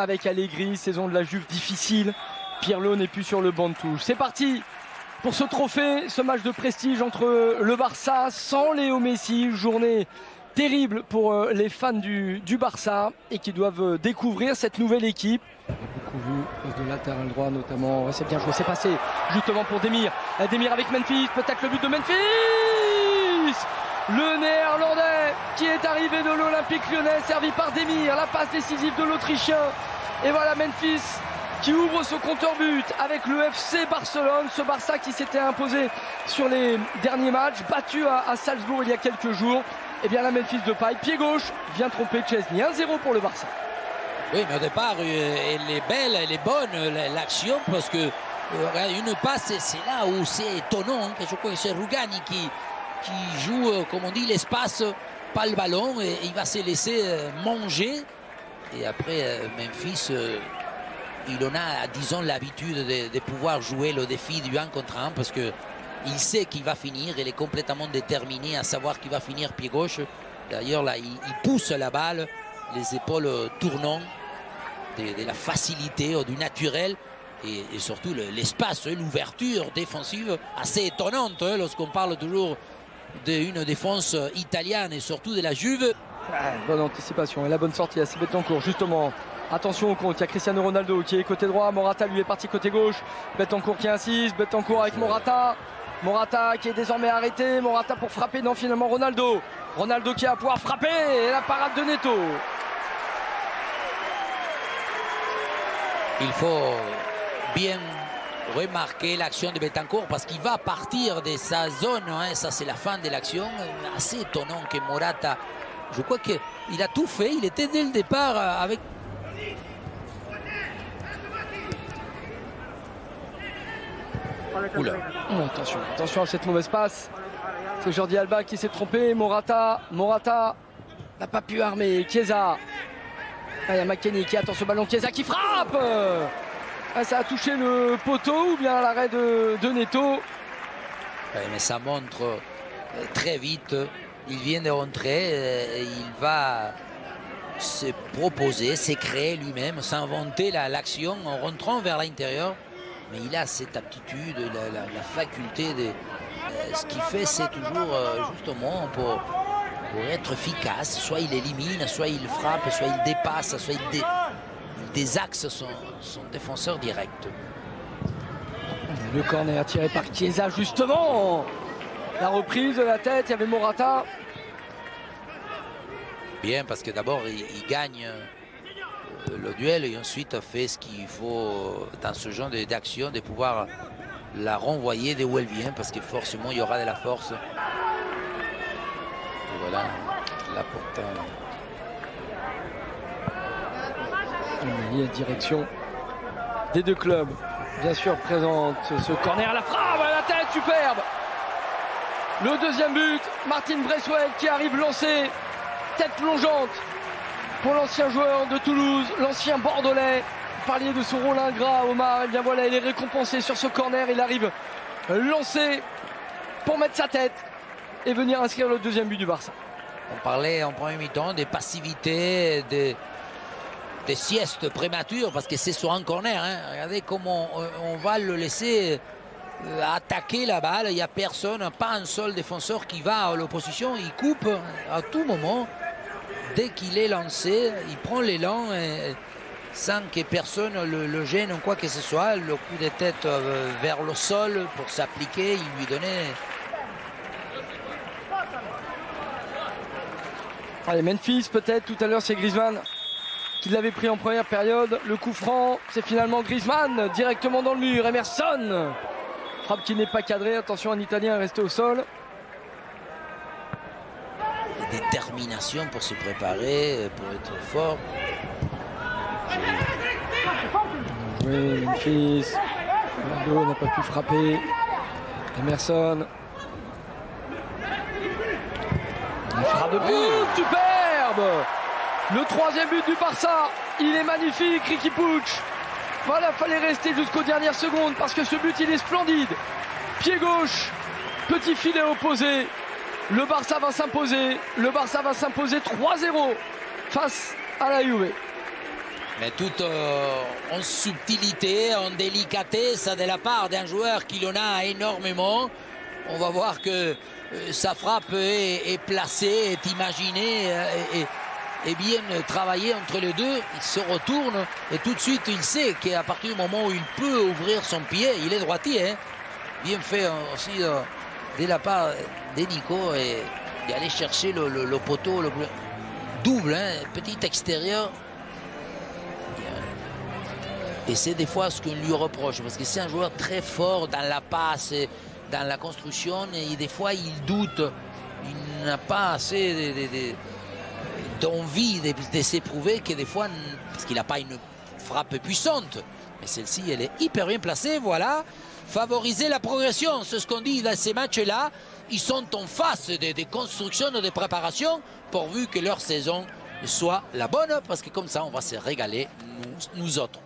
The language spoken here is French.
avec Allegri, saison de la Juve difficile. Pirlo n'est plus sur le banc de touche. C'est parti pour ce trophée, ce match de prestige entre le Barça sans Léo Messi. Journée terrible pour les fans du Barça et qui doivent découvrir cette nouvelle équipe. On a beaucoup vu poste de latéral droit notamment. Ouais, c'est bien joué, c'est passé justement pour Demir. Demir avec Memphis, peut-être le but de Memphis. Le néerlandais qui est arrivé de l'Olympique Lyonnais, servi par Demir. La passe décisive de l'Autrichien. Et voilà Memphis qui ouvre ce compteur but avec le FC Barcelone. Ce Barça qui s'était imposé sur les derniers matchs, battu à Salzbourg il y a quelques jours. Et bien la Memphis Depay, pied gauche, vient tromper Chesney. 1-0 pour le Barça. Oui, mais au départ, elle est belle, elle est bonne, l'action, parce que une passe, c'est là où c'est étonnant. Hein, que je crois que c'est Rugani qui joue, comme on dit, l'espace, pas le ballon, et il va se laisser manger. Et après, Memphis, il en a, disons, l'habitude de pouvoir jouer le défi du 1 contre 1, parce que il sait qu'il va finir, il est complètement déterminé à savoir qu'il va finir pied gauche. D'ailleurs, là, il pousse la balle, les épaules tournant, de la facilité, du naturel, et surtout l'espace, l'ouverture défensive assez étonnante, hein, lorsqu'on parle toujours d'une défense italienne et surtout de la Juve. Bonne anticipation et la bonne sortie à Betancourt, justement. Attention au compte, il y a Cristiano Ronaldo qui est côté droit, Morata lui est parti côté gauche. Betancourt qui insiste, Betancourt avec Morata. Morata qui est désormais arrêté, Morata pour frapper, non finalement Ronaldo. Ronaldo qui va pouvoir frapper, et la parade de Neto. Il faut bien remarquer l'action de Betancourt parce qu'il va partir de sa zone, hein, ça c'est la fin de l'action. Assez étonnant que Morata, je crois qu'il a tout fait, il était dès le départ avec... Oula. Attention à cette mauvaise passe. C'est Jordi Alba qui s'est trompé. Morata n'a pas pu armer. Chiesa. Il y a McKennie qui attend ce ballon. Chiesa qui frappe. Ça a touché le poteau ou bien l'arrêt de Neto. Ouais, mais ça montre très vite. Il vient de rentrer. Il va se proposer, se créer lui-même, s'inventer l'action en rentrant vers l'intérieur. Mais il a cette aptitude, la faculté de... ce qu'il fait, c'est toujours justement pour être efficace. Soit il élimine, soit il frappe, soit il dépasse, soit il désaxe son défenseur direct. Le corner tiré par Chiesa, justement. La reprise de la tête, il y avait Morata. Bien, parce que d'abord, il gagne... le duel et ensuite fait ce qu'il faut dans ce genre d'action, de pouvoir la renvoyer de où elle vient parce que forcément il y aura de la force. Et voilà la porte. Il y a direction des deux clubs. Bien sûr présente ce corner, la frappe à la tête, superbe. Le deuxième but, Martin Bresswell qui arrive lancé, tête plongeante. Pour l'ancien joueur de Toulouse, l'ancien Bordelais, vous parliez de son rôle ingrat, Omar, et bien voilà, il est récompensé sur ce corner, il arrive lancé pour mettre sa tête et venir inscrire le deuxième but du Barça. On parlait en premier mi-temps des passivités, des siestes prématures, parce que c'est sur un corner, hein. Regardez comment on va le laisser attaquer la balle, il n'y a personne, pas un seul défenseur qui va à l'opposition, il coupe à tout moment. Dès qu'il est lancé, il prend l'élan sans que personne le gêne ou quoi que ce soit. Le coup de tête vers le sol pour s'appliquer, il lui donnait... Allez, Memphis peut-être, tout à l'heure c'est Griezmann qui l'avait pris en première période. Le coup franc, c'est finalement Griezmann directement dans le mur. Emerson, frappe qui n'est pas cadrée, attention un Italien est resté au sol. Détermination pour se préparer, pour être fort. Oui, Memphis. Ronaldo n'a pas pu frapper. Emerson. Il frappe de but, superbe. Le troisième but du Barça, il est magnifique, Riqui Puig. Voilà, fallait rester jusqu'aux dernières secondes parce que ce but il est splendide. Pied gauche, petit filet opposé. Le Barça va s'imposer. Le Barça va s'imposer 3-0 face à la Juve. Mais tout en subtilité, en délicatesse de la part d'un joueur qui en a énormément. On va voir que sa frappe est placée, est imaginée et bien travaillée entre les deux. Il se retourne et tout de suite il sait qu'à partir du moment où il peut ouvrir son pied, il est droitier. Hein. Bien fait aussi de la part de Nico et d'aller chercher le poteau le double, hein, petit extérieur. Et c'est des fois ce qu'on lui reproche parce que c'est un joueur très fort dans la passe, dans la construction et des fois il doute, il n'a pas assez d'envie de s'éprouver que des fois, parce qu'il n'a pas une frappe puissante. Mais celle-ci, elle est hyper bien placée, voilà. Favoriser la progression, c'est ce qu'on dit dans ces matchs-là. Ils sont en face des constructions, des préparations, pourvu que leur saison soit la bonne, parce que comme ça, on va se régaler, nous autres.